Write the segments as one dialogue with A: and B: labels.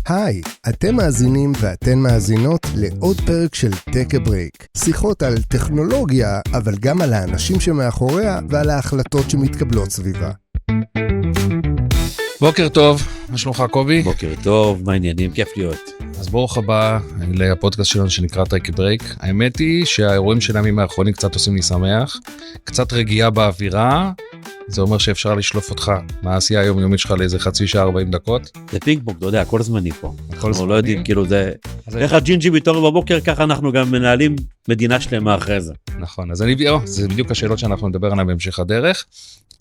A: היי, אתם מאזינים ואתן מאזינות לעוד פרק של Take a Break. שיחות על טכנולוגיה, אבל גם על האנשים שמאחוריה ועל ההחלטות שמתקבלות סביבה.
B: בוקר טוב, מה שלומך קובי?
C: בוקר טוב, מה העניינים? כיף להיות.
B: אז ברוך הבא לפודקאסט שלנו שנקרא Take a Break. האמת היא שהאירועים של הימים האחרונים קצת עושים לי שמח, קצת רגיעה באווירה, זה אומר שאפשר לשלוף אותך מהעשייה היומיומית שלך לאיזה חצי שעה 40 דקות.
C: זה פינג פונג, אתה יודע, הכל זמני פה. אנחנו לא
B: זמני.
C: יודעים, כאילו זה... איך הג'ינג'י מתעורר בבוקר, ככה אנחנו גם מנהלים מדינה שלמה אחרי זה.
B: נכון, אז זה בדיוק השאלות שאנחנו נדבר עליהן בהמשך הדרך.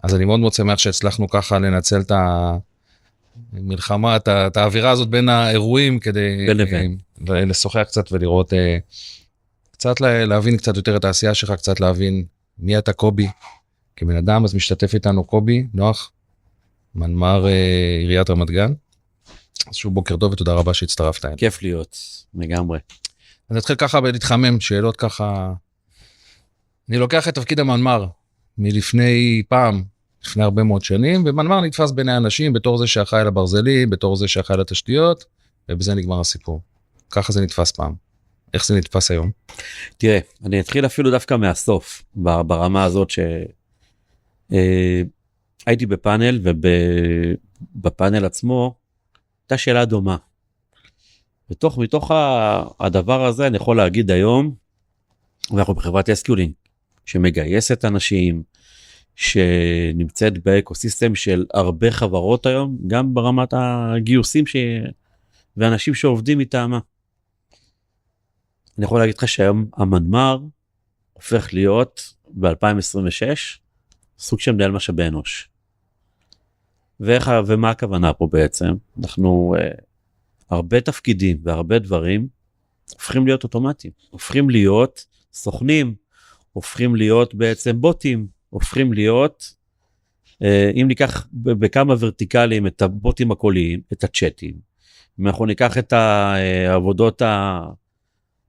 B: אז אני מאוד מאוד שמח שהצלחנו ככה לנצל את המלחמה, את האווירה הזאת בין האירועים, כדי לשוחח קצת ולראות, קצת להבין קצת יותר את העשייה שלך, קצת להבין מי אתה קובי, כבן אדם. אז משתתף איתנו קובי, נוח, מנמ"ר עיריית רמת גן. אז שוב בוקר טוב ותודה רבה שהצטרפת.
C: כיף להיות, לגמרי.
B: אז נתחיל ככה להתחמם, שאלות ככה. אני לוקח את תפקיד המנמ"ר מלפני פעם, לפני הרבה מאוד שנים, ומנמ"ר נתפס בין האנשים בתור זה שאחראי על הברזלים, בתור זה שאחראי על התשתיות, ובזה נגמר הסיפור. ככה זה נתפס פעם. איך זה נתפס היום?
C: תראה, אני אתחיל אפילו דווקא מהסוף, ברמה הזאת הייתי בפאנל, ובפאנל עצמו, הייתה שאלה דומה. מתוך הדבר הזה, אני יכול להגיד היום, ואנחנו בחברת אסקיולינג, שמגייסת אנשים, שנמצאת באקוסיסטם של הרבה חברות היום, גם ברמת הגיוסים ואנשים שעובדים איתמה. אני יכול להגיד לך שהיום המנמ"ר הופך להיות ב-2026 סוג של מנהל משאבי אנוש. ומה הכוונה פה בעצם? אנחנו הרבה תפקידים והרבה דברים הופכים להיות אוטומטיים, הופכים להיות סוכנים, הופכים להיות בעצם בוטים, הופכים להיות, אם ניקח בכמה ורטיקלים את הבוטים הקוליים, את הצ'אטים, אם אנחנו ניקח את העבודות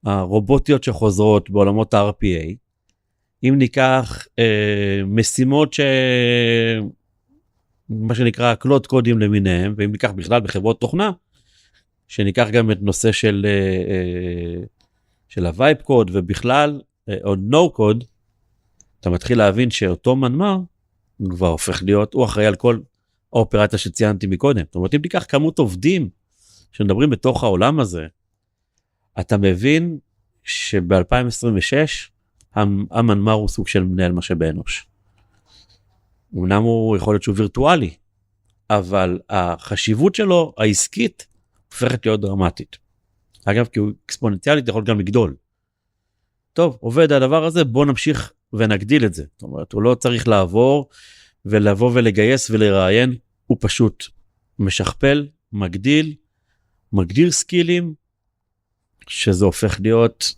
C: הרובוטיות שחוזרות בעולמות ה-RPA, אם ניקח משימות מה שנקרא קלוד קודים למיניהם, ואם ניקח בכלל בחברות תוכנה, שניקח גם את נושא של הווייב קוד, ובכלל, או נו קוד, אתה מתחיל להבין שאותו מנמ"ר, הוא כבר הופך להיות, הוא אחראי על כל האופרציה שציינתי מקודם. זאת אומרת, אם תיקח כמות עובדים, שמדברים בתוך העולם הזה, אתה מבין שב-2026, המנמ"ר הוא סוג של מנהל משאבי אנוש. אמנם הוא יכול להיות שהוא וירטואלי, אבל החשיבות שלו, העסקית, הופכת להיות דרמטית. אגב, כי הוא אקספוננציאלית, יכול גם לגדול. טוב, עובד הדבר הזה, בוא נמשיך ונגדיל את זה. זאת אומרת, הוא לא צריך לעבור, ולבוא ולגייס ולראיין, הוא פשוט משכפל, מגדיר סקילים, שזה הופך להיות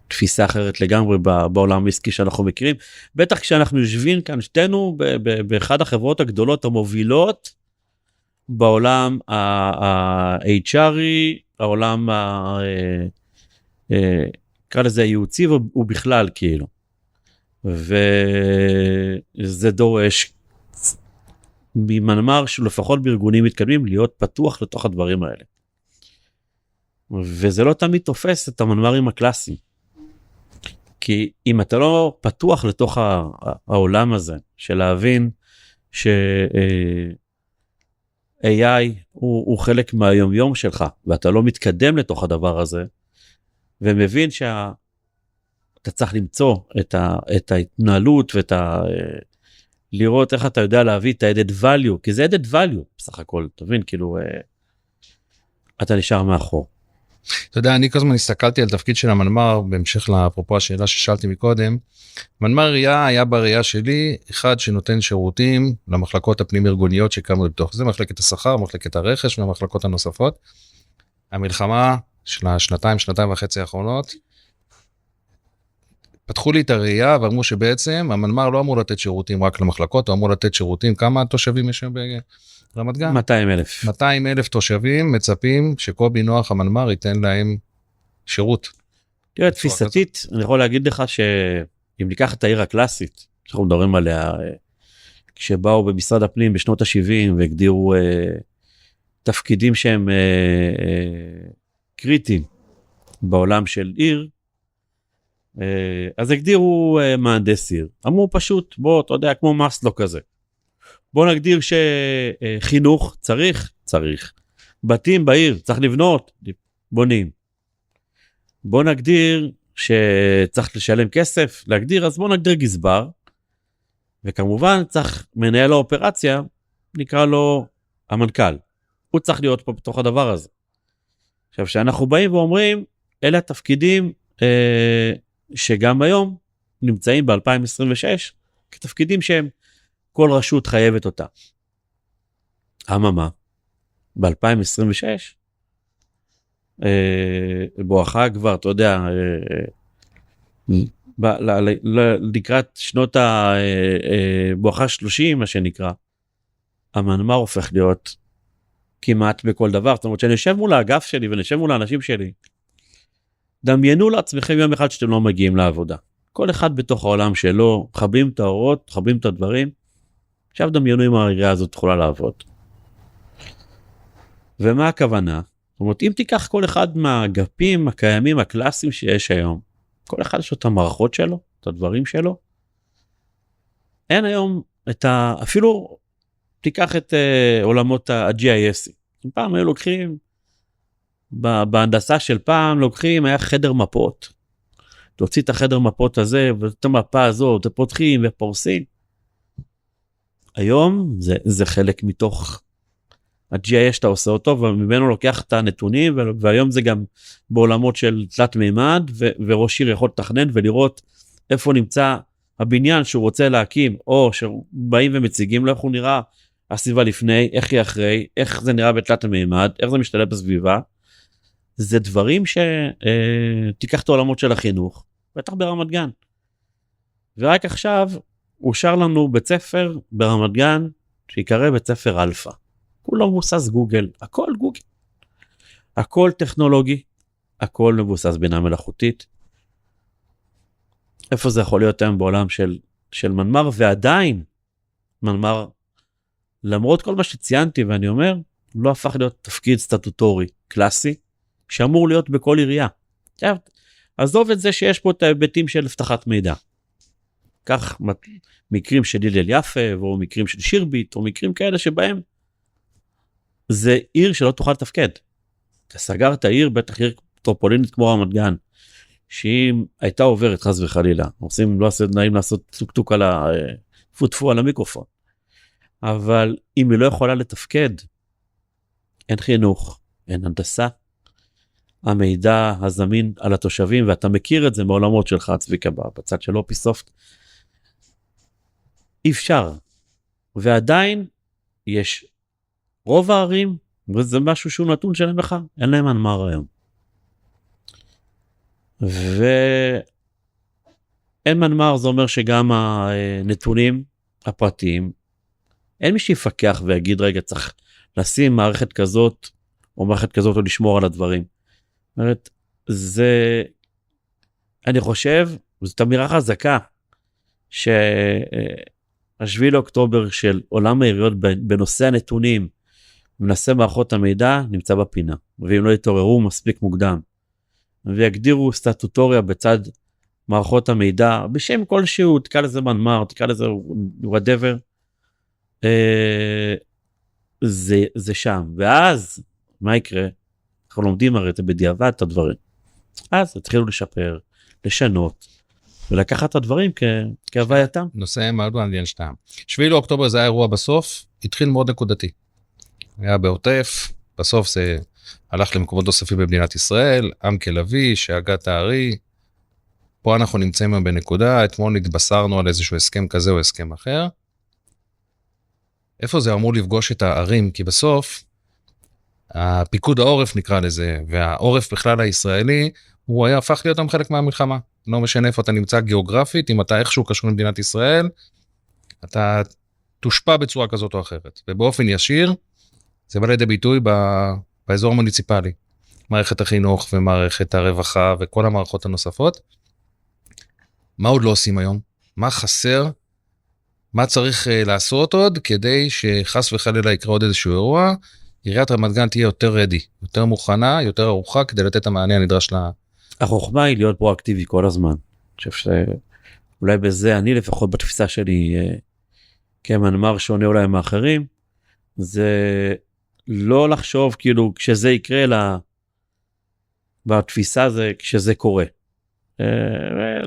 C: תפיסה אחרת לגמרי בעולם העסקי שאנחנו מכירים. בטח כשאנחנו יושבים כאן שתינו באחד החברות הגדולות המובילות בעולם ה-HRי, העולם נקרא לזה הייעוצי ובכלל כאילו. וזה דורש ממנמ"ר שלפחות בארגונים מתקדמים להיות פתוח לתוך הדברים האלה. וזה לא תמיד תופס את המנמ"רים הקלאסיים. כי אם אתה לא פתוח לתוך העולם הזה, של להבין ש-AI הוא חלק מהיום-יום שלך, ואתה לא מתקדם לתוך הדבר הזה, ומבין שאתה צריך למצוא את ההתנהלות, לראות איך אתה יודע להביא את ה-added value, כי זה added value בסך הכל, תבין, כאילו, אתה נשאר מאחור.
B: אתה יודע, אני כל הזמן הסתכלתי על תפקיד של המנמ"ר, בהמשך לאפרופו השאלה ששאלתי מקודם. מנמ"ר עירייה היה בראייה שלי, אחד שנותן שירותים למחלקות הפנים ארגוניות שקמו בתוך זה, מחלקת השכר, מחלקת הרכש והמחלקות הנוספות. המלחמה של שנתיים וחצי האחרונות, פתחו לי את הראייה ואמרו שבעצם המנמ"ר לא אמור לתת שירותים רק למחלקות, הוא אמור לתת שירותים, כמה תושבים יש ברמת גן?
C: 200,000.
B: 200,000 תושבים מצפים שקובי נוח המנמ"ר ייתן להם שירות.
C: תראה, תפיסתית, אני יכול להגיד לך שאם ניקח את העיר הקלאסית, שאנחנו מדברים עליה, כשבאו במשרד הפנים בשנות ה-70 והגדירו תפקידים שהם קריטיים בעולם של עיר, אז הגדירו מהנדס עיר. אמרו פשוט, בוא, אתה יודע, כמו מסלו כזה. בוא נגדיר שחינוך צריך. בתים בעיר, צריך לבנות, בונים. בוא נגדיר שצריך לשלם כסף, להגדיר, אז בוא נגדיר גזבר, וכמובן צריך מנהל האופרציה, נקרא לו המנכ"ל. הוא צריך להיות פה בתוך הדבר הזה. עכשיו, שאנחנו באים ואומרים, אלה התפקידים שגם היום נמצאים ב-2026, כתפקידים שהם כל רשות חייבת אותה. אממה, ב-2026, בואכה כבר, אתה יודע, לקראת שנות בואכה 30, מה שנקרא, המנמ"ר הופך להיות כמעט בכל דבר. זאת אומרת, שאני יושב מול האגף שלי ונשב מול האנשים שלי, דמיינו לעצמכם יום אחד שאתם לא מגיעים לעבודה. כל אחד בתוך העולם שלו, חבים את האורות, חבים את הדברים, עכשיו דמיינו אם העירייה הזאת יכולה לעבוד. ומה הכוונה? זאת אומרת, אם תיקח כל אחד מהאגפים הקיימים, הקלאסיים שיש היום, כל אחד יש לו את המערכות שלו, את הדברים שלו, אין היום אפילו תיקח את עולמות ה-GIS. פעם היו לוקחים, בהנדסה של פעם לוקחים, היה חדר מפות. תוציא את החדר מפות הזה, ואת המפה הזו, פותחים ופורסים. היום זה חלק מתוך ה-GIS שאתה עושה אותו, וממנו לוקח את הנתונים, והיום זה גם בעולמות של תלת מימד, וראש עיר יכול לתכנן ולראות איפה נמצא הבניין שהוא רוצה להקים, או שבאים ומציגים לו איך הוא נראה הסביבה לפני, איך היא אחרי, איך זה נראה בתלת מימד, איך זה משתלב בסביבה. זה דברים שתיקח את העולמות של החינוך, בטח ברמת גן. ורק עכשיו אושר לנו בית ספר ברמת גן, שיקרא בית ספר אלפא. כולו מבוסס גוגל, הכל גוגל. הכל טכנולוגי, הכל מבוסס בינה מלאכותית. איפה זה יכול להיות היום בעולם של מנמ"ר, ועדיין מנמ"ר, למרות כל מה שציינתי ואני אומר, לא הפך להיות תפקיד סטטוטורי, קלאסי, שאמור להיות בכל עירייה. עכשיו, עזוב את זה שיש פה את ההיבטים של הבטחת מידע. כך מקרים של הלל יפה, או מקרים של שירביט, או מקרים כאלה שבהם, זה עיר שלא תוכל לתפקד. אתה סגרת עיר, בטח עיר מטרופולינית כמו רמת גן, שאם הייתה עוברת חס וחלילה, לא עושה נעים לעשות טוק על פוטפו על המיקרופון, אבל אם היא לא יכולה לתפקד, אין חינוך, אין הנדסה, המידע הזמין על התושבים, ואתה מכיר את זה מעולמות שלך, צביקה, בצד של אופיסופט, אי אפשר. ועדיין יש רוב הערים, וזה משהו שהוא נתון שלהם לך, אין להם מנמ"ר היום. ואין מנמ"ר, זה אומר שגם הנתונים הפרטיים, אין מי שיפקח ויגיד, רגע, צריך לשים מערכת כזאת, או מערכת כזאת, או לשמור על הדברים. זאת אומרת, זה, אני חושב, זאת אמירה חזקה, שהשביעי לאוקטובר של עולם העיריות בנושא הנתונים, בנושא מערכות המידע, נמצא בפינה. ואם לא יתעוררו מספיק מוקדם, ויגדירו סטטוטוריה בצד מערכות המידע, בשם כלשהו, תקרא לזה מנמ"ר, תקרא לזה whatever, זה שם. ואז, מה יקרה? אנחנו לומדים הרי בדיעבד את הדברים. אז התחילו לשפר, לשנות, ולקחת את הדברים כהווייתם.
B: נושא מאוד מעניין שתם. 7 לאוקטובר זה היה אירוע בסוף, התחיל מאוד נקודתי. היה בעוטף, בסוף זה הלך למקומות נוספים במדינת ישראל, עמקה לביא, שאגת הארי, פה אנחנו נמצאים בנקודה, אתמול התבשרנו על איזשהו הסכם כזה או הסכם אחר. איפה זה אמור לפגוש את הערים? כי בסוף, הפיקוד העורף נקרא לזה, והעורף בכלל הישראלי, הוא היה הפך להיות גם חלק מהמלחמה. לא משנה איפה אתה נמצא גיאוגרפית, אם אתה איכשהו קשור למדינת ישראל, אתה תושפע בצורה כזאת או אחרת. ובאופן ישיר, זה בא לידי ביטוי באזור המוניציפלי. מערכת החינוך ומערכת הרווחה וכל המערכות הנוספות. מה עוד לא עושים היום? מה חסר? מה צריך לעשות עוד כדי שחס וחלילה יקרה עוד איזשהו אירוע, עיריית רמת גן תהיה יותר רדי, יותר מוכנה, יותר ערוכה, כדי לתת את המענה הנדרש לה.
C: החוכמה היא להיות פרואקטיבי כל הזמן. אני חושב שאולי בזה אני לפחות בתפיסה שלי, כמנמ"ר שונה אולי מאחרים, זה לא לחשוב כאילו כשזה יקרה בתפיסה זה כשזה קורה.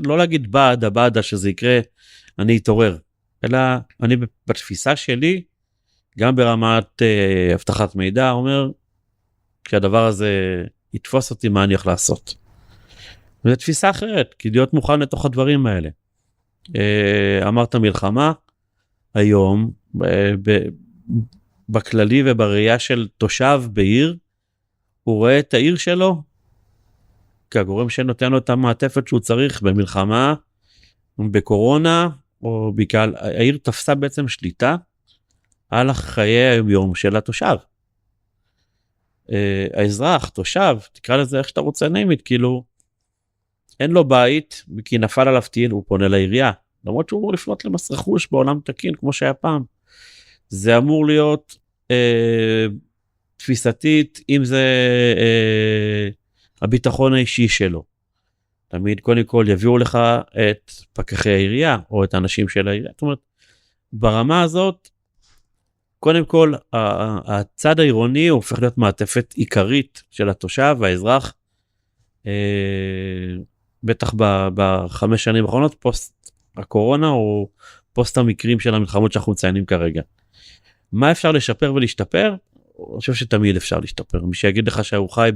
C: לא להגיד בעדה שזה יקרה, אני אתעורר. אלא אני בתפיסה שלי, גם ברמת הבטחת מידע, אומר, כשהדבר הזה יתפוס אותי, מה אני הולך לעשות. וזו תפיסה אחרת, כי להיות מוכן לתוך הדברים האלה. אמרת מלחמה, היום, בכללי ובראייה של תושב בעיר, הוא רואה את העיר שלו, כגורם שנותן לו את המעטפת שהוא צריך במלחמה, בקורונה, או בגלל, העיר תפסה בעצם שליטה, על החיי היום של התושב. האזרח, תושב, תקרא לזה איך שאתה רוצה נעימית, כאילו, אין לו בית, כי נפל עליו טיל, הוא פונה לעירייה, למרות שהוא אמור לפנות למס רכוש בעולם תקין, כמו שהיה פעם. זה אמור להיות תפיסתית, אם זה הביטחון האישי שלו. תמיד קודם כל יביאו לך את פקחי העירייה, או את האנשים של העירייה. זאת אומרת, ברמה הזאת, קודם כל, הצד העירוני הופך להיות מעטפת עיקרית של התושב והאזרח, בטח ב5 שנים האחרונות, פוסט הקורונה, או פוסט המקרים של המלחמות שאנחנו מציינים כרגע. מה אפשר לשפר ולהשתפר? אני חושב שתמיד אפשר להשתפר. מי שיגיד לך שהוא חי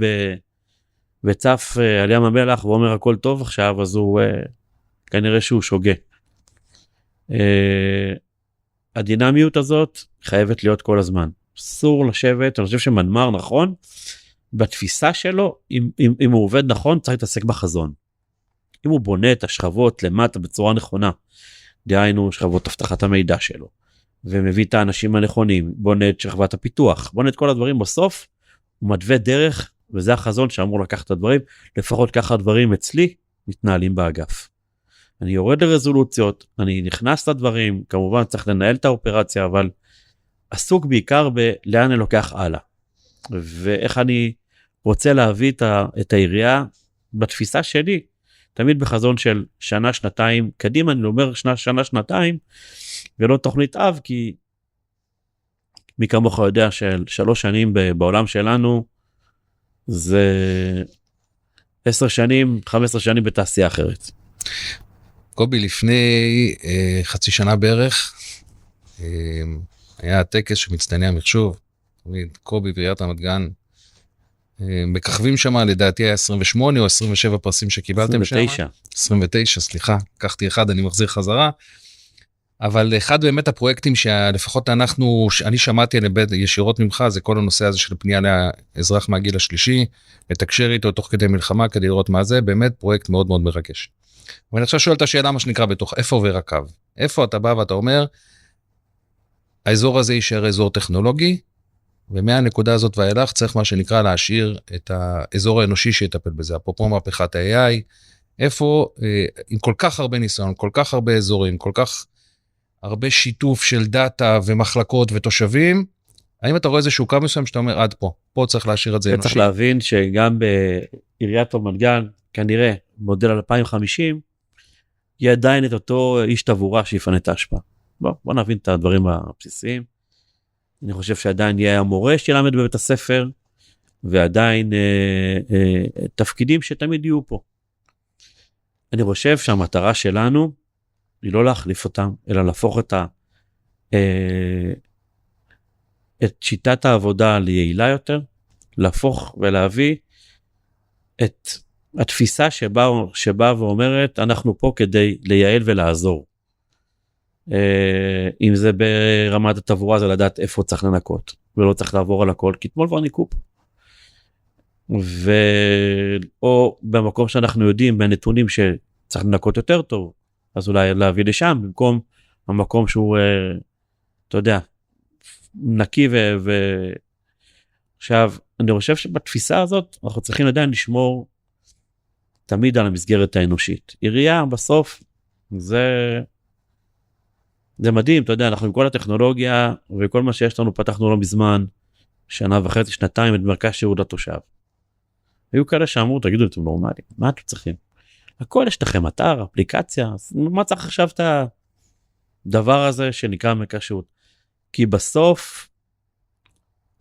C: בצף על ים המלח ואומר הכל טוב עכשיו, אז הוא כנראה שהוא שוגה. הדינמיות הזאת חייבת להיות כל הזמן. אסור לשבת, אני חושב שמנמ"ר נכון, בתפיסה שלו, אם הוא עובד נכון, צריך להתעסק בחזון. אם הוא בונה את השכבות למטה בצורה נכונה, דהיינו שכבות הבטחת המידע שלו, ומביא את האנשים הנכונים, בונה את שכבת הפיתוח, בונה את כל הדברים בסוף, הוא מדווה דרך, וזה החזון שאמור לקחת את הדברים, לפחות ככה הדברים אצלי מתנהלים באגף. אני יורד לרזולוציות, אני נכנס לדברים, כמובן צריך לנהל את האופרציה, אבל עסוק בעיקר בלאן אני לוקח הלאה. ואיך אני רוצה להביא את העירייה בתפיסה שלי, תמיד בחזון של שנה, שנתיים, קדימה אני אומר שנה, שנתיים, ולא תוכנית אב, כי מי כמוך יודע של 3 שנים בעולם שלנו, זה 10 שנים, 15 שנים בתעשייה אחרת.
B: קובי, לפני חצי שנה בערך, היה הטקס שמצטייני המחשוב, קובי ועיריית רמת גן, מככבים שם, לדעתי היה 28 או 27 פרסים שקיבלתם שם. 29, סליחה, לקחתי אחד, אני מחזיר חזרה. אבל אחד באמת הפרויקטים שלפחות אני שמעתי ישירות ממך, זה כל הנושא הזה של פנייה לאזרח מהגיל השלישי, לתקשר איתו תוך כדי מלחמה, כדי לראות מה זה, באמת פרויקט מאוד מאוד מרגש. ואני עכשיו שואל את השאלה מה שנקרא בתוך, איפה עובר הקו? איפה אתה בא ואתה אומר, האזור הזה יישאר אזור טכנולוגי, ומהנקודה הזאת ואילך צריך מה שנקרא להשאיר את האזור האנושי שיטפל בזה, אפרופו מהפכת ה-AI, איפה, עם כל כך הרבה ניסיון, כל כך הרבה אזורים, כל כך הרבה שיתוף של דאטה ומחלקות ותושבים, האם אתה רואה איזשהו קו מסוים שאתה אומר עד פה צריך להשאיר את זה אנושי?
C: צריך להבין שגם בעיריית רמת גן, כנראה מודל 2050, יהיה עדיין את אותו איש תבורה שיפנה את ההשפעה. בוא נבין את הדברים הבסיסיים. אני חושב שעדיין יהיה המורה שילמד בבית הספר, ועדיין תפקידים שתמיד יהיו פה. אני חושב שהמטרה שלנו, היא לא להחליף אותם, אלא להפוך את שיטת העבודה ליעילה יותר, להפוך ולהביא את התפיסה שבאה ואומרת, אנחנו פה כדי לייעל ולעזור. אם זה ברמת התבורה, זה לדעת איפה צריך לנקות, ולא צריך לעבור על הכל, כי אתמול כבר ניקו פה. או במקום שאנחנו יודעים, בנתונים שצריך לנקות יותר טוב, אז אולי להביא לשם, במקום המקום שהוא, אתה יודע, נקי עכשיו, אני חושב שבתפיסה הזאת, אנחנו צריכים עדיין לשמור תמיד על המסגרת האנושית. עירייה, בסוף, זה מדהים, אתה יודע, אנחנו עם כל הטכנולוגיה, וכל מה שיש לנו פתחנו לא מזמן, שנה וחצי, שנתיים, את מרכז שירות לתושב. היו כאלה שאמרו, תגידו, אתם נורמליים, מה אתם צריכים? הכל יש לכם אתר, אפליקציה, מה צריך עכשיו את הדבר הזה שנקרא מרכז שירות? כי בסוף,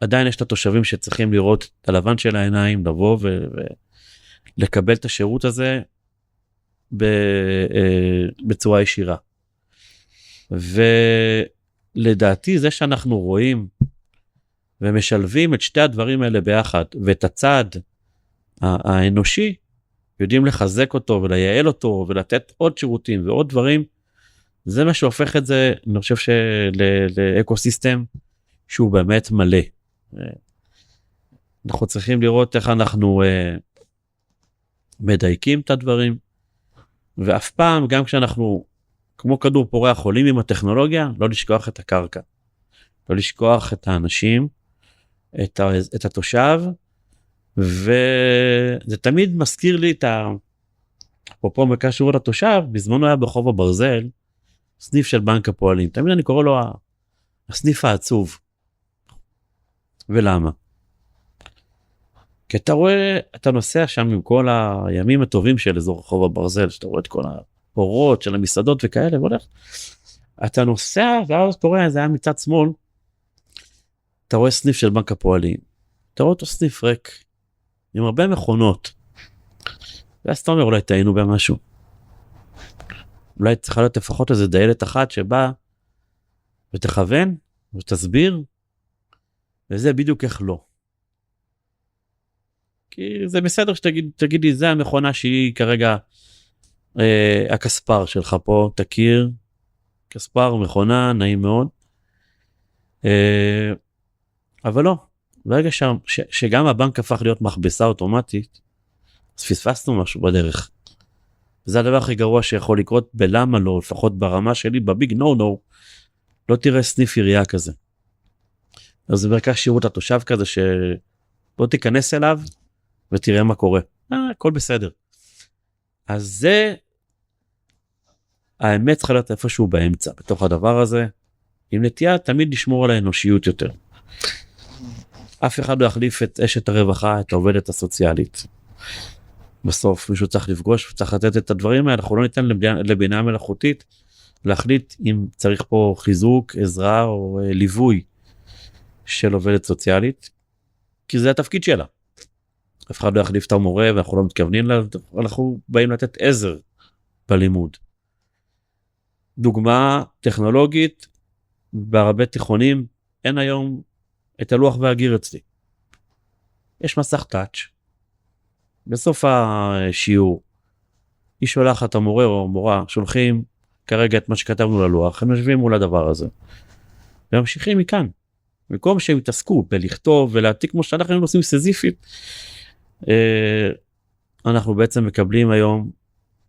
C: עדיין יש את התושבים שצריכים לראות את הלבן של העיניים, לבוא ולקבל את השירות הזה בצורה ישירה. ולדעתי זה שאנחנו רואים ומשלבים את שתי הדברים האלה ביחד, ואת הצד האנושי, יודעים לחזק אותו ולייעל אותו ולתת עוד שירותים ועוד דברים, זה מה שהופך את זה, אני חושב לאקוסיסטם שהוא באמת מלא. אנחנו צריכים לראות איך אנחנו מדייקים את הדברים, ואף פעם, גם כשאנחנו כמו כדור פורח חולים עם הטכנולוגיה, לא לשכוח את הקרקע, לא לשכוח את האנשים, את התושב, וזה תמיד מזכיר לי את אפרופו מרכז שירות לתושב, בזמנו היה ברחוב הברזל, סניף של בנק הפועלים, תמיד אני קורא לו הסניף העצוב. ולמה? כי אתה רואה, אתה נוסע שם עם כל הימים הטובים של אזור רחוב הברזל, שאתה רואה את כל האורות של המסעדות וכאלה, והולך, אתה נוסע, ואז אתה רואה, זה היה מצד שמאל, אתה רואה סניף של בנק הפועלים, אתה רואה אותו סניף ריק, עם הרבה מכונות, ואז אתה אומר, אולי טעינו במשהו, אולי צריכה להיות לפחות איזה דיילת אחת שבאה, ותכוון, ותסביר, וזה בדיוק איך לא. כי זה בסדר שתגיד לי, זה המכונה שהיא כרגע הכספר שלך פה, תכיר, כספר, מכונה, נעים מאוד. אבל לא, ברגע שגם הבנק הפך להיות מכבסה אוטומטית, אז פספסנו משהו בדרך. זה הדבר הכי גרוע שיכול לקרות בלמה לא, לפחות ברמה שלי, בביג נו נו, לא תראה סניף עירייה כזה. אז זה מרכז שירות התושב כזה שבוא תיכנס אליו ותראה מה קורה. הכל בסדר. אז זה האמת צריכה להיות איפשהו באמצע, בתוך הדבר הזה, עם נטייה תמיד לשמור על האנושיות יותר. אף אחד לא יחליף את אשת הרווחה, את העובדת הסוציאלית. בסוף מישהו צריך לפגוש וצריך לתת את הדברים האלה, אנחנו לא ניתן לבינה מלאכותית להחליט אם צריך פה חיזוק, עזרה או ליווי של עובדת סוציאלית, כי זה התפקיד שלה. אף אחד לא יחליף את המורה ואנחנו לא מתכוונים, אנחנו באים לתת עזר בלימוד. דוגמה טכנולוגית, בהרבה תיכונים אין היום את הלוח והגיר אצלי. יש מסך טאץ'. בסוף השיעור, היא שולחת המורה או מורה, שולחים כרגע את מה שכתבנו ללוח, הם יושבים מול הדבר הזה. וממשיכים מכאן. במקום שהם יתעסקו בלכתוב ולהעתיק כמו שאנחנו עושים סזיפית, אנחנו בעצם מקבלים היום,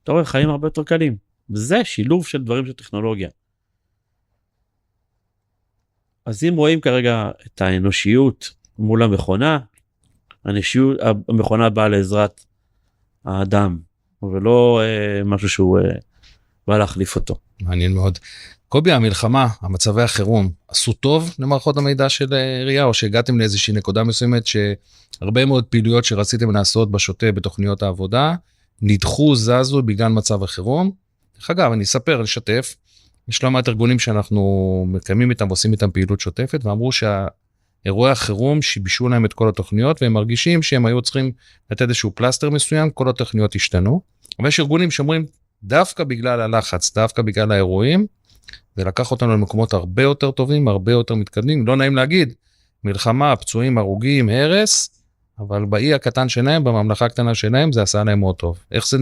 C: אתה רואה, חיים הרבה יותר קלים. וזה שילוב של דברים של טכנולוגיה. אז אם רואים כרגע את האנושיות מול המכונה, המכונה באה לעזרת האדם, ולא משהו שהוא בא להחליף אותו.
B: מעניין מאוד. קובי, המלחמה, המצבי החירום, עשו טוב למערכות המידע של עירייה, או שהגעתם לאיזושהי נקודה מסוימת שהרבה מאוד פעילויות שרציתם לעשות בשוטף בתוכניות העבודה, נדחו, זזו בגלל מצב החירום. אגב, אני אספר, נשתף, יש לא מעט ארגונים שאנחנו מקיימים איתם ועושים איתם פעילות שוטפת, ואמרו שהאירועי החירום שיבשו להם את כל התוכניות, והם מרגישים שהם היו צריכים לתת איזשהו פלסטר מסוים, כל התוכניות השתנו. אבל יש ארגונים שאומרים, דווקא בגלל הלחץ, דווקא בגלל האירועים, זה לקח אותנו למקומות הרבה יותר טובים, הרבה יותר מתקדמים, לא נעים להגיד, מלחמה, פצועים, הרוגים, הרס, אבל באי הקטן שלהם, בממלכה הקטנה שלהם, זה עשה להם מאוד טוב. איך זה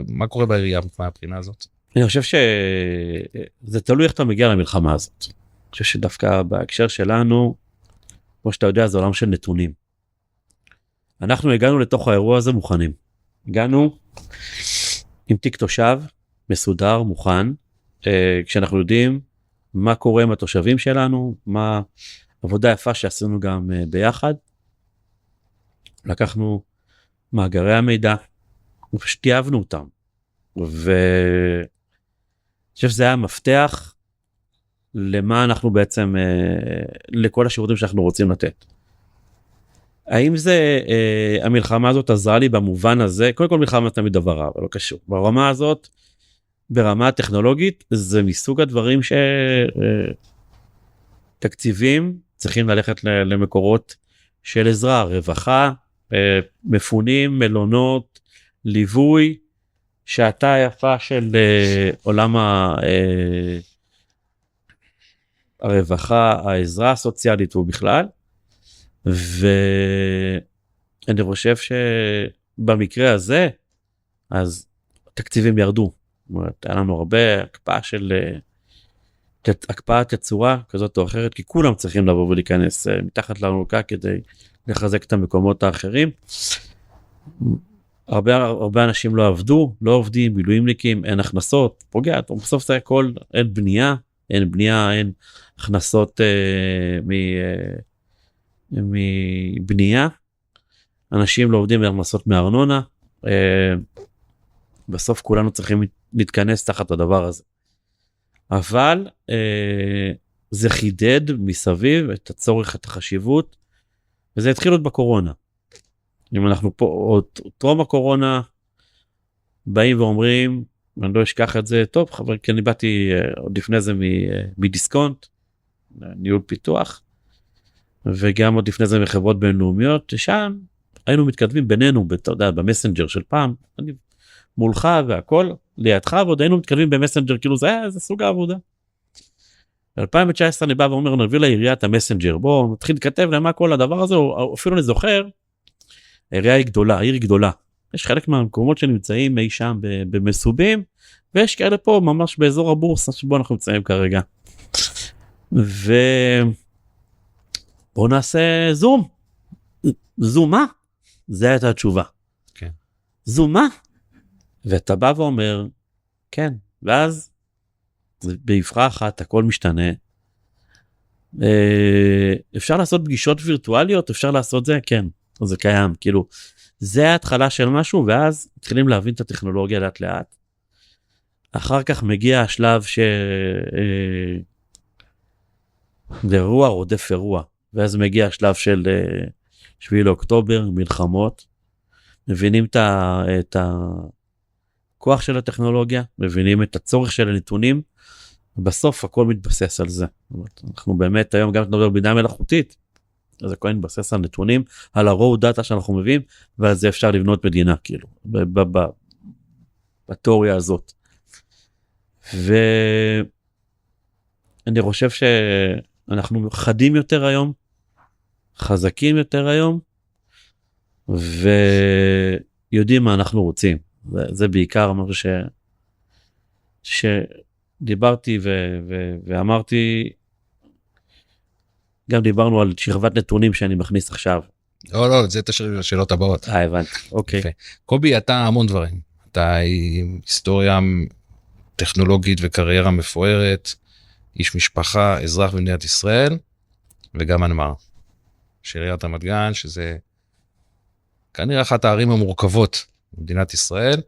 B: מה קורה בעירייה מהבחינה הזאת?
C: אני חושב שזה תלוי איך אתה מגיע למלחמה הזאת. אני חושב שדווקא בהקשר שלנו, כמו שאתה יודע, זה עולם של נתונים. אנחנו הגענו לתוך האירוע הזה מוכנים. הגענו עם תיק תושב, מסודר, מוכן, כשאנחנו יודעים מה קורה עם התושבים שלנו, מה עבודה יפה שעשינו גם ביחד. לקחנו מאגרי המידע, ופשוט תיאבנו אותם. ואני חושב שזה היה מפתח למה אנחנו בעצם, לכל השירותים שאנחנו רוצים לתת. האם זה, המלחמה הזאת עזרה לי במובן הזה? קודם כל מלחמה תמיד דבר רע, אבל לא קשור. ברמה הזאת, ברמה הטכנולוגית, זה מסוג הדברים תקציבים צריכים ללכת למקורות של עזרה, רווחה, מפונים, מלונות, ליווי, שעתה יפה של עולם הרווחה, העזרה הסוציאלית ובכלל, ואני חושב שבמקרה הזה, אז תקציבים ירדו, זאת אומרת, היה לנו הרבה הקפאת תצורה כזאת או אחרת, כי כולם צריכים לבוא ולהיכנס מתחת לאלונקה כדי לחזק את המקומות האחרים. הרבה אנשים לא עבדו, לא עובדים, מילואימניקים, אין הכנסות, פוגע, בסוף זה הכל, אין בנייה, אין הכנסות מבנייה, אנשים לא עובדים בהכנסות מארנונה, בסוף כולנו צריכים להתכנס תחת הדבר הזה. אבל זה חידד מסביב את הצורך, את החשיבות, וזה התחיל עוד בקורונה. אם אנחנו פה, עוד טרום הקורונה, באים ואומרים, אני לא אשכח את זה, טוב, כי אני באתי עוד לפני זה מדיסקונט, ניהול פיתוח, וגם עוד לפני זה מחברות בינלאומיות, ששם היינו מתכתבים בינינו, אתה יודע, במסנג'ר של פעם, אני מולך והכל, לידך, ועוד היינו מתכתבים במסנג'ר, כאילו זה סוג העבודה. ב-2019 אני בא ואומר, נביא לעיריית המסנג'ר, בואו נתחיל לכתב למה כל הדבר הזה, או אפילו אני זוכר, העירייה היא גדולה, העיר היא גדולה. יש חלק מהמקומות שנמצאים אי שם במסובים, ויש כאלה פה ממש באזור הבורסה שבו אנחנו נמצאים כרגע. ובואו נעשה זום. זום מה? זה הייתה התשובה.
B: כן.
C: זום מה? ואתה בא ואומר, כן, ואז באבחה אחת הכל משתנה. אפשר לעשות פגישות וירטואליות, אפשר לעשות זה, כן, זה קיים, כאילו, זה ההתחלה של משהו, ואז מתחילים להבין את הטכנולוגיה לאט לאט. אחר כך מגיע השלב אירוע רודף אירוע, ואז מגיע השלב של 7 לאוקטובר, מלחמות, מבינים את הכוח של הטכנולוגיה, מבינים את הצורך של הנתונים, ובסוף הכל מתבסס על זה. אנחנו באמת היום גם נדבר בינה מלאכותית, אז הכל מתבסס על נתונים, על ה-raw data שאנחנו מביאים, ועל זה אפשר לבנות מדינה, כאילו, בתיאוריה הזאת. ואני חושב שאנחנו חדים יותר היום, חזקים יותר היום, ויודעים מה אנחנו רוצים. זה בעיקר משהו שדיברתי ואמרתי, גם דיברנו על שכבת נתונים שאני מכניס עכשיו.
B: לא, זה תשאיר לשאלות הבאות.
C: הבנתי, אוקיי.
B: קובי, אתה המון דברים. אתה עם היסטוריה טכנולוגית וקריירה מפוארת, איש משפחה, אזרח במדינת ישראל, וגם מנמ"ר של עיריית רמת גן, שזה כנראה אחת הערים המורכבות במדינת ישראל.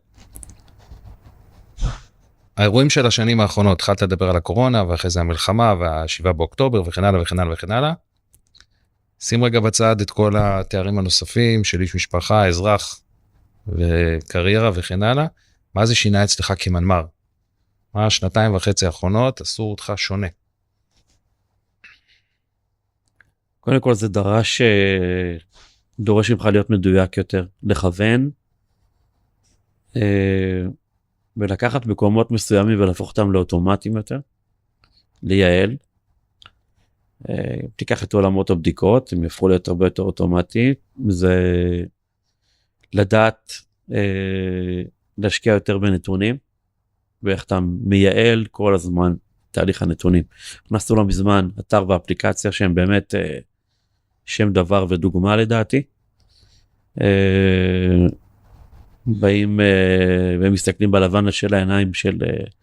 B: האירועים של השנים האחרונות, התחלת לדבר על הקורונה, ואחרי זה המלחמה, וה7 באוקטובר, וכן הלאה וכן הלאה וכן הלאה. שים רגע בצד את כל התארים הנוספים של איש משפחה, אזרח וקריירה וכן הלאה. מה זה שינה אצלך כמנמ"ר? מה 2.5 האחרונות עשו אותך שונה?
C: קודם כל זה דורש ממך להיות מדויק יותר, לכוון, ולקחת מקומות מסוימים ולהפוך אותם לאוטומטיים יותר, לייעל. תיקח את עולמות הבדיקות, הם יפכו להיות הרבה יותר אוטומטיים, זה לדעת להשקיע יותר בנתונים, ואיך אתה מייעל כל הזמן תהליך הנתונים. נכנסנו לא מזמן אתר ואפליקציה שהם באמת שם דבר ודוגמה לדעתי. באים ומסתכלים בלבן של העיניים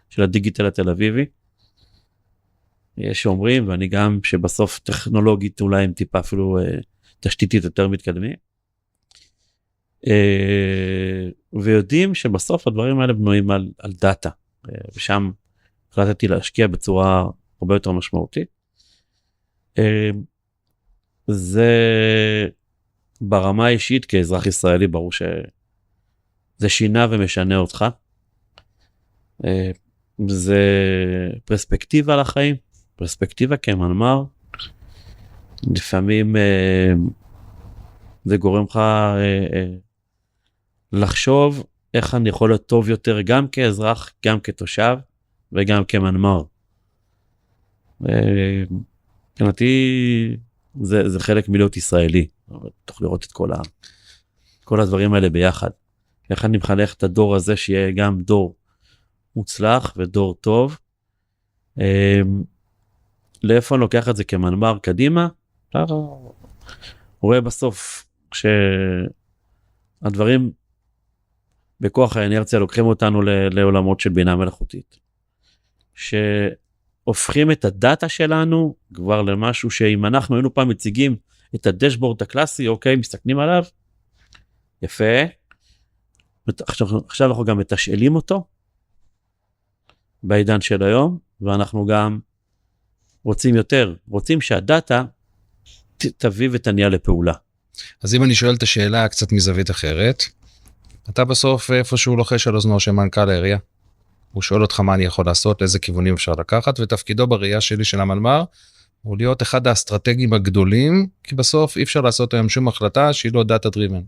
C: של הדיגיטל התל אביבי. יש שאומרים, ואני גם שבסוף טכנולוגית אולי הם טיפה אפילו תשתיתית יותר מתקדמים. ויודעים שבסוף הדברים האלה בנויים על דאטה. ושם החלטתי להשקיע בצורה הרבה יותר משמעותית. זה ברמה האישית כאזרח ישראלי ברור שזה שינה ומשנה אותך. זה פרספקטיבה לחיים, פרספקטיבה כמנמ"ר. לפעמים זה גורם לך לחשוב איך אני יכול להיות טוב יותר גם כאזרח, גם כתושב וגם כמנמ"ר. מבחינתי זה חלק מלהיות ישראלי, תוך לראות את כל הדברים האלה ביחד. איך אני מחנך את הדור הזה שיהיה גם דור מוצלח ודור טוב. לאיפה אני לוקח את זה כמנמ"ר קדימה? רואה בסוף כשהדברים בכוח האנרציה לוקחים אותנו לעולמות של בינה מלאכותית. שהופכים את הדאטה שלנו כבר למשהו שאם אנחנו היינו פעם מציגים את הדשבורד הקלאסי, אוקיי, מסתכלים עליו, יפה. עכשיו אנחנו גם מתשאלים אותו בעידן של היום, ואנחנו גם רוצים יותר, רוצים שהדאטה תביא ותניע לפעולה.
B: אז אם אני שואל את השאלה קצת מזווית אחרת, אתה בסוף איפשהו לוחש על אוזנו של מנכ"ל העירייה. הוא שואל אותך מה אני יכול לעשות, איזה כיוונים אפשר לקחת, ותפקידו בראייה שלי של המנמ"ר, הוא להיות אחד האסטרטגיים הגדולים, כי בסוף אי אפשר לעשות היום שום החלטה שהיא לא דאטה דריבן.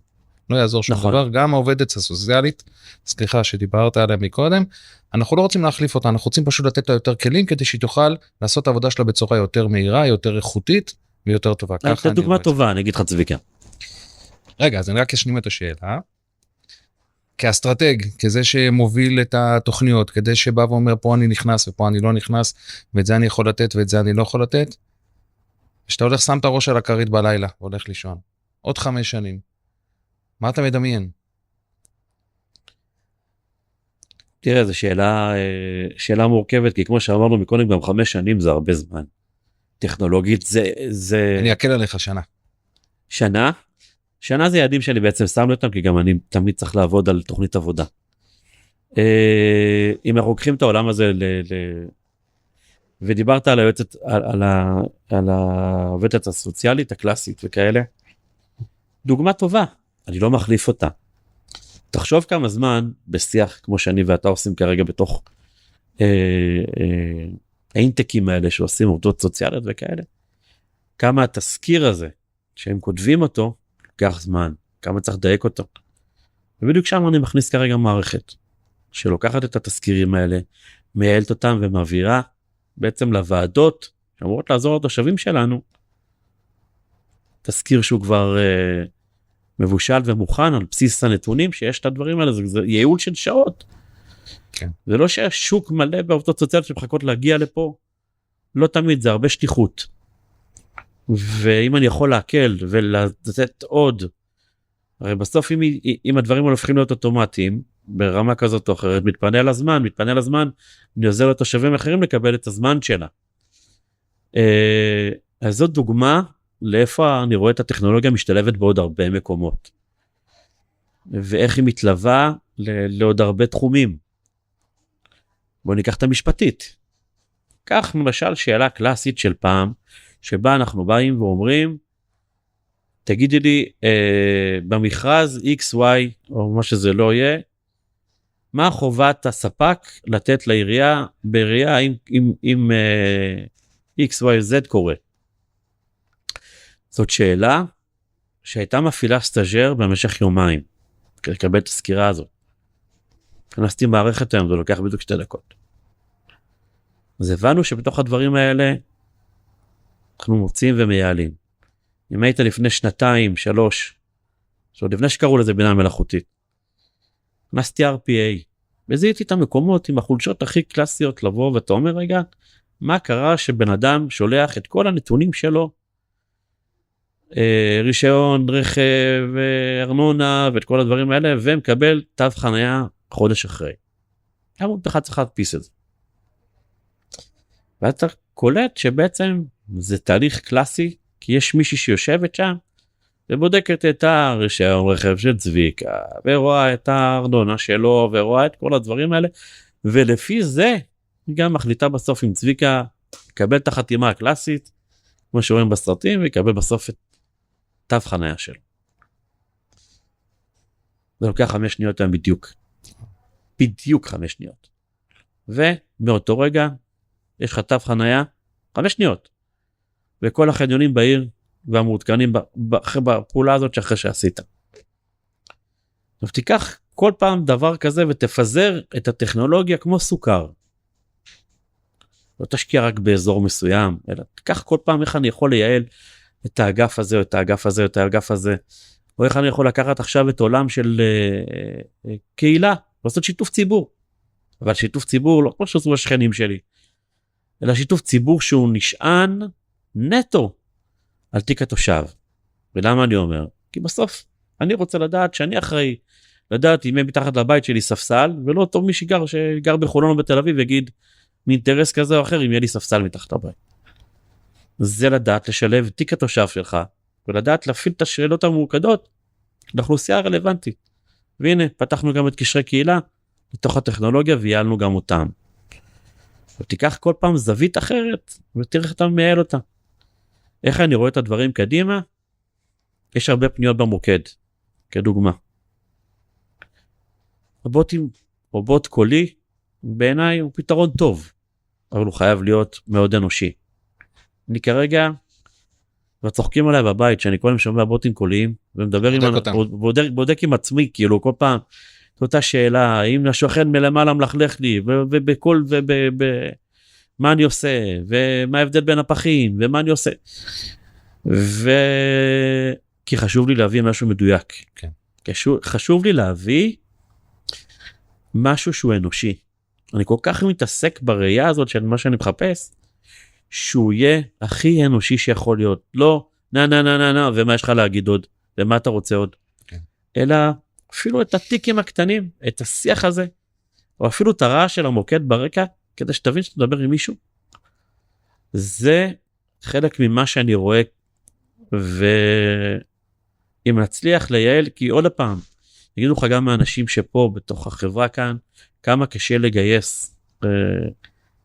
B: לא יעזור שום
C: נכון.
B: דבר, גם העובדת הסוציאלית, סליחה שדיברת עליה מקודם, אנחנו לא רוצים להחליף אותה, אנחנו רוצים פשוט לתת לה יותר כלים, כדי שהיא תוכל לעשות את העבודה שלה בצורה יותר מהירה, יותר איכותית, ויותר טובה.
C: זה דוגמה טובה, אני אגיד לך צביקה.
B: רגע, אז אני רק אשלים את השאלה. כאסטרטג, כזה שמוביל את התוכניות, כדי שבא ואומר פה אני נכנס ופה אני לא נכנס, ואת זה אני יכול לתת ואת זה אני לא יכול לתת, כשאתה הולך שם את הראש על הכרית בלילה, והולך לישון. עוד 5 שנים. מה אתה מדמיין?
C: תראה, זו שאלה מורכבת, כי כמו שאמרנו מקודם, גם 5 שנים זה הרבה זמן. טכנולוגית זה...
B: אני אקל עליך שנה.
C: שנה? שנה זה יעדים שאני בעצם שם אותם, כי גם אני תמיד צריך לעבוד על תוכנית עבודה. אם אנחנו לוקחים את העולם הזה, ודיברת על היועצת, על העובדת הסוציאלית, הקלאסית וכאלה, דוגמה טובה, אני לא מחליף אותה. תחשוב כמה זמן בשיח, כמו שאני ואתה עושים כרגע בתוך האינטקים האלה שעושים עובדות סוציאליות וכאלה, כמה התזכיר הזה, שהם כותבים אותו, לוקח זמן, כמה צריך לדייק אותו. ובדיוק שם אני מכניס כרגע מערכת, שלוקחת את התזכירים האלה, מייעלת אותם ומעבירה בעצם לוועדות, שאמורות לעזור לתושבים שלנו, תזכיר שהוא כבר מבושל ומוכן על בסיס הנתונים שיש את הדברים האלה, זה ייעול של שעות.
B: כן. זה
C: לא שהשוק מלא בעובדות סוציאליות שמחכות להגיע לפה, לא תמיד, זה הרבה שליחות. ואם אני יכול להקל ולתת עוד, הרי בסוף אם הדברים הופכים להיות אוטומטיים, ברמה כזאת או אחרת, מתפנה לזמן, אני עוזר לתושבים אחרים לקבל את הזמן שלה. אז זאת דוגמה לאיפה אני רואה את הטכנולוגיה משתלבת בעוד הרבה מקומות. ואיך היא מתלווה לעוד הרבה תחומים. בואו ניקח את המשפטית. כך למשל שאלה קלאסית של פעם, שבה אנחנו באים ואומרים, תגידי לי במכרז XY או מה שזה לא יהיה, מה חובת הספק לתת לעירייה בעירייה אם XYZ קורה. זאת שאלה שהייתה מפעילה סטאג'ר במשך יומיים, כדי לקבל את הסקירה הזאת. כנסתי מערכת היום, זה לוקח בדיוק 2 דקות. אז הבנו שבתוך הדברים האלה, אנחנו מוצאים ומייעלים. אם היית לפני 2, 3, שעוד לפני שקראו לזה בינה מלאכותית, כנסתי RPA, וזיהיתי את המקומות עם החולשות הכי קלאסיות לבוא, ואתה אומר רגע, מה קרה שבן אדם שולח את כל הנתונים שלו, רישיון, רכב, ארנונה, ואת כל הדברים האלה, ומקבל תו חניה חודש אחרי. למה הוא בכלל צריך להדפיס את זה? ואתה קולט שבעצם זה תהליך קלאסי, כי יש מישהי שיושבת שם, ובודקת את הרישיון רכב של צביקה, ורואה את הארנונה שלו, ורואה את כל הדברים האלה, ולפי זה, היא גם מחליטה בסוף עם צביקה, יקבל את החתימה הקלאסית, כמו שרואים בסרטים, ויקבל בסוף את תו חניה שלו. זה לוקח 5 שניות בדיוק 5 שניות. ומאותו רגע, יש לך תו חנייה, 5 שניות. וכל החניונים בעיר, והמעודכנים בפעולה הזאת שאחרי שעשית. עכשיו תיקח כל פעם דבר כזה ותפזר את הטכנולוגיה כמו סוכר. לא תשקיע רק באזור מסוים, אלא תיקח כל פעם איך אני יכול לייעל את האגף הזה, או את האגף הזה, או את האגף הזה, או איך אני יכול לקחת עכשיו את עולם של קהילה, לעשות שיתוף ציבור. אבל שיתוף ציבור לא כמו שעשו השכנים שלי, אלא שיתוף ציבור שהוא נשען נטו על תיק התושב. ולמה אני אומר? כי בסוף אני רוצה לדעת שאני אחראי, לדעת אם מתחת לבית שלי ספסל, ולא טוב מי שגר בחולון או בתל אביב יגיד מאינטרס כזה או אחר אם יהיה לי ספסל מתחת לבית. זה לדעת לשלב תיק התושב שלך, ולדעת להפעיל את השאלות המורכדות לאוכלוסייה הרלוונטית. והנה, פתחנו גם את קשרי קהילה לתוך הטכנולוגיה ויעלנו גם אותם. ותיקח כל פעם זווית אחרת ותראה איך אתה מייעל אותה. איך אני רואה את הדברים קדימה? יש הרבה פניות במוקד, כדוגמה. רובוט קולי, בעיניי הוא פתרון טוב, אבל הוא חייב להיות מאוד אנושי. אני כרגע, וצוחקים עליי בבית, שאני כל הזמן שומע בוטים קוליים, ומדבר בודק עם עצמי, כאילו כל פעם, את אותה שאלה, אם השוכן מלמעלה מלכלך לי, ובכל, מה אני עושה, ומה ההבדל בין הפחים, ומה אני עושה. כי חשוב לי להביא משהו מדויק.
B: כן.
C: חשוב לי להביא משהו שהוא אנושי. אני כל כך מתעסק בראייה הזאת של מה שאני מחפש, שהוא יהיה הכי אנושי שיכול להיות. לא, נה, ומה יש לך להגיד עוד? ומה אתה רוצה עוד? כן. אלא אפילו את הטיקים הקטנים, את השיח הזה, או אפילו את הרעש של המוקד ברקע, כדי שתבין שאתה מדבר עם מישהו. זה חלק ממה שאני רואה, ואם נצליח לייעל, כי עוד הפעם, יגידו לך גם מהאנשים שפה בתוך החברה כאן, כמה קשה לגייס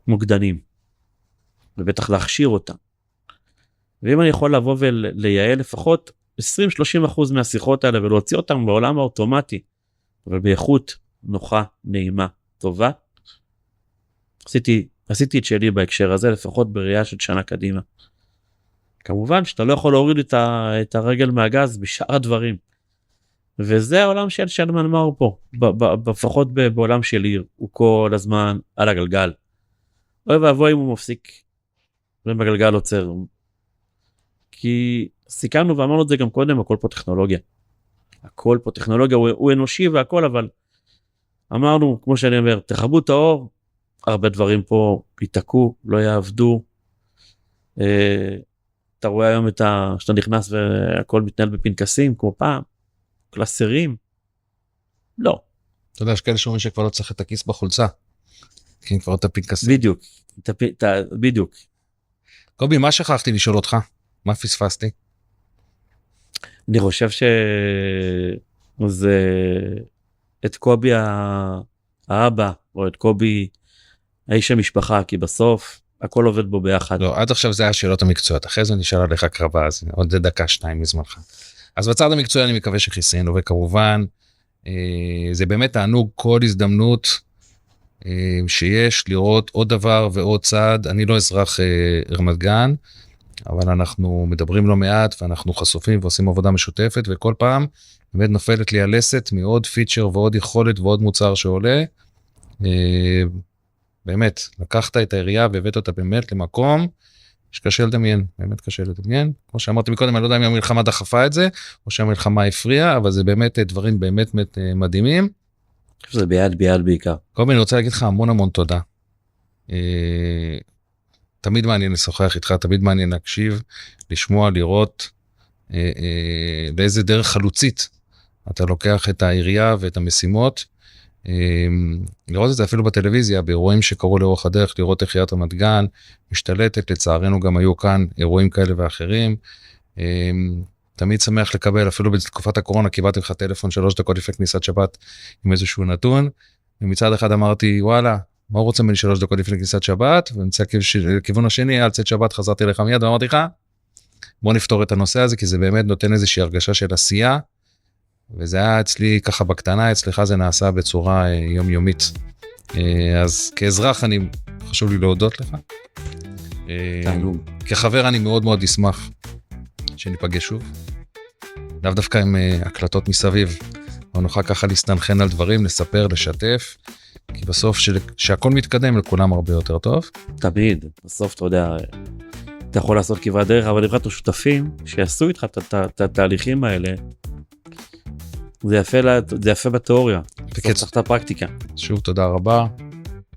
C: מוקדנים, ובטח להכשיר אותם. ואם אני יכול לבוא ולייעל לפחות 20-30% מהשיחות האלה, ולהוציא אותם בעולם האוטומטי, אבל באיכות נוחה, נעימה, טובה, עשיתי את שלי בהקשר הזה, לפחות בראייה של שנה קדימה. כמובן שאתה לא יכול להוריד את הרגל מהגז בשאר הדברים. וזה העולם של שלמן מאור פה, לפחות בעולם של עיר, הוא כל הזמן על הגלגל. אוי ואבוי אם הוא מפסיק, ובגלגל עוצר. כי סיכמנו ואמרנו את זה גם קודם, הכל פה טכנולוגיה. הכל פה טכנולוגיה, הוא אנושי והכל, אבל אמרנו, כמו שאני אומר, תחבו את האור, הרבה דברים פה ייתקעו, לא יעבדו. אתה רואה היום שאתה נכנס והכל מתנהל בפנקסים, כמו פעם, קלסרים. לא.
B: אתה יודע, יש כאלה שאומרים שכבר לא צריך את הכיס בחולצה, כי כבר את הפנקסים.
C: בדיוק.
B: קובי, מה שכחתי לשאול אותך? מה פספסתי?
C: אני חושב שזה את קובי האבא, או את קובי האיש המשפחה, כי בסוף הכל עובד בו ביחד.
B: לא, עד עכשיו זה היה שאלות המקצועיות, אחרי זה נשאל עליך קרבה, אז עוד דקה, 2 מזמנך. אז בצד המקצועי אני מקווה שכיסינו, וכמובן, זה באמת תענוג כל הזדמנות שיש לראות עוד דבר ועוד צעד. אני לא אזרח רמת גן, אבל אנחנו מדברים לא מעט, ואנחנו חשופים ועושים עבודה משותפת, וכל פעם באמת נופלת לי הלסת מעוד פיצ'ר ועוד יכולת ועוד מוצר שעולה. באמת, לקחת את העירייה והבאת אותה באמת למקום שקשה לדמיין, באמת קשה לדמיין. כמו שאמרתי מקודם, אני לא יודע אם המלחמה דחפה את זה, או שהמלחמה הפריעה, אבל זה באמת דברים באמת מדהימים.
C: זה ביד בעיקר.
B: קובי, אני רוצה להגיד לך המון תודה. תמיד מעניין לשוחח איתך, תמיד מעניין להקשיב, לשמוע, לראות באיזה דרך חלוצית אתה לוקח את העירייה ואת המשימות, לראות את זה אפילו בטלוויזיה, באירועים שקרו לאורך הדרך, לראות איך עיריית רמת גן משתלטת, לצערנו גם היו כאן אירועים כאלה ואחרים. תמיד שמח לקבל, אפילו בתקופת הקורונה קיבלתי לך טלפון 3 דקות לפני כניסת שבת עם איזשהו נתון, ומצד אחד אמרתי וואלה, מה הוא רוצה ממני 3 דקות לפני כניסת שבת, ומצד לכיוון השני, על צאת שבת חזרתי לך מיד ואמרתי לך, בוא נפתור את הנושא הזה, כי זה באמת נותן איזושהי הרגשה של עשייה, וזה היה אצלי ככה בקטנה, אצלך זה נעשה בצורה יומיומית. אז כאזרח חשוב לי להודות לך. כחבר אני מאוד מאוד אשמח שניפגש שוב. לאו דווקא עם הקלטות מסביב, אבל נוכל ככה להסתנחן על דברים, לספר, לשתף, כי בסוף שהכל מתקדם לכולם הרבה יותר טוב.
C: תמיד, בסוף אתה יודע, אתה יכול לעשות כברת דרך, אבל לבחרת השותפים שיעשו איתך את התהליכים האלה, זה יפה בתיאוריה, בסוף צריך את הפרקטיקה.
B: שוב תודה רבה.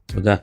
C: תודה.